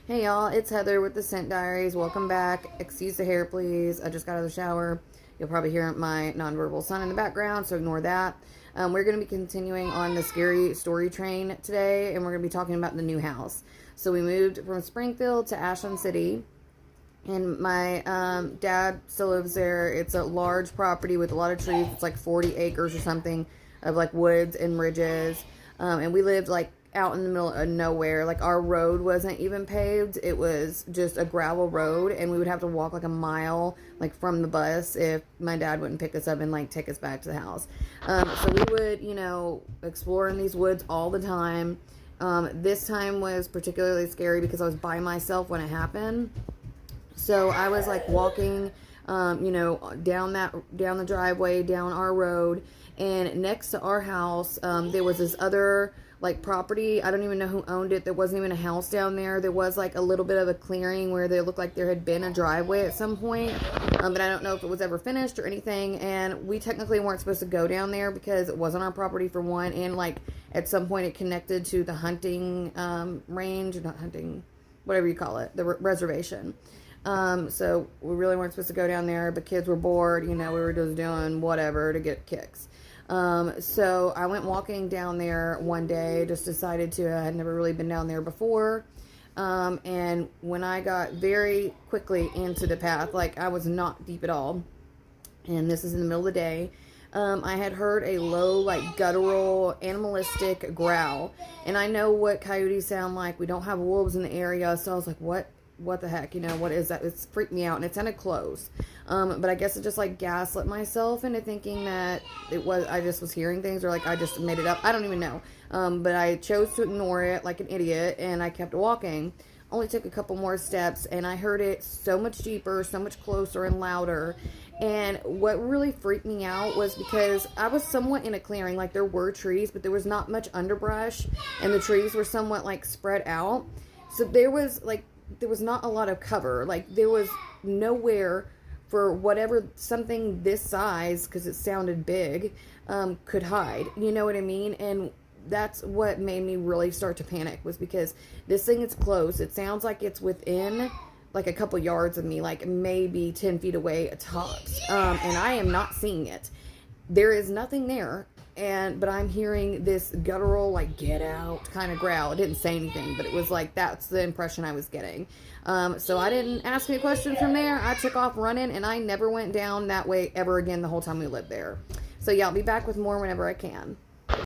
Hey y'all, it's Heather with the Scent Diaries. Welcome back. Excuse the hair, please. I just got out of the shower. You'll probably hear my nonverbal son in the background, so ignore that. We're going to be continuing on the scary story train today, and we're going to be talking about the new house. So we moved from Springfield to Ashland City, and my dad still lives there. It's a large property with a lot of trees. It's like 40 acres or something of like woods and ridges. And we lived like out in the middle of nowhere. Like our road wasn't even paved. It was just a gravel road, and we would have to walk like a mile like from the bus if my dad wouldn't pick us up and like take us back to the house. So we would, explore in these woods all the time. This time was particularly scary because I was by myself when it happened. So I was like walking, down the driveway, down our road, and next to our house, there was this other like property. I don't even know who owned it. There wasn't even a house down there. There was like a little bit of a clearing where they looked like there had been a driveway at some point, but I don't know if it was ever finished or anything. And we technically weren't supposed to go down there because it wasn't our property for one, and like at some point it connected to the hunting range, not hunting, whatever you call it, the reservation. So we really weren't supposed to go down there, but kids were bored, we were just doing whatever to get kicks. So I went walking down there one day, just decided to. I had never really been down there before. And when I got very quickly into the path, like I was not deep at all, and this is in the middle of the day, I had heard a low, like guttural, animalistic growl. And I know what coyotes sound like. We don't have wolves in the area, so I was like, what the heck, what is that? It's freaked me out, and it sounded close. But I guess it just like gaslit myself into thinking that I just was hearing things, or like I just made it up. I don't even know. But I chose to ignore it like an idiot, and I kept walking. Only took a couple more steps, and I heard it so much deeper, so much closer and louder. And what really freaked me out was because I was somewhat in a clearing, like there were trees, but there was not much underbrush, and the trees were somewhat like spread out. So there was not a lot of cover. Like there was nowhere for whatever something this size, because it sounded big, could hide. You know what I mean? And that's what made me really start to panic, was because this thing is close. It sounds like it's within like a couple yards of me, like maybe 10 feet away at tops. And I am not seeing it. There is nothing there. But I'm hearing this guttural, like, get out kind of growl. It didn't say anything, but it was like, that's the impression I was getting. So I didn't ask any questions from there. I took off running, and I never went down that way ever again the whole time we lived there. So yeah, I'll be back with more whenever I can.